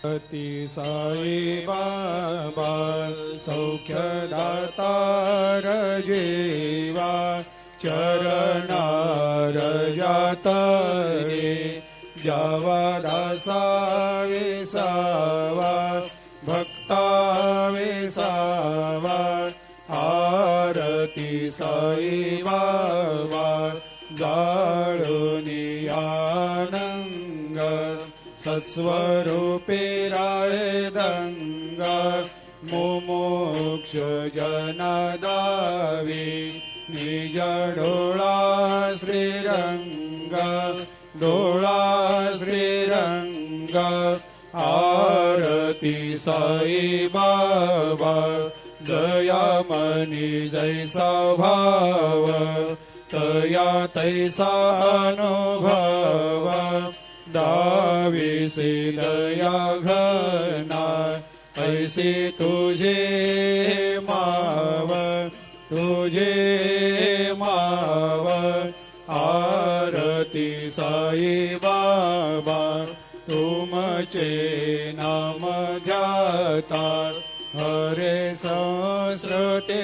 ती साई बाबा सौख्यदातार जीवा चरणार जातरे जावा दासा विसावा भक्ता विसावा आरती साई बाबा जाळुनी आनंग सत्स्वरूपे राय दंग मुमुक्ष जनदावी निज डोळा श्रीरंग डोळा श्रीरंग आरती साई बाबा जया मनी जैसा भाव तया तैसा अनुभव दाविसे दया घना ऐसे तुझे माव आरती साई बाबा तुमचे नाम ध्याता हरे सहस्रते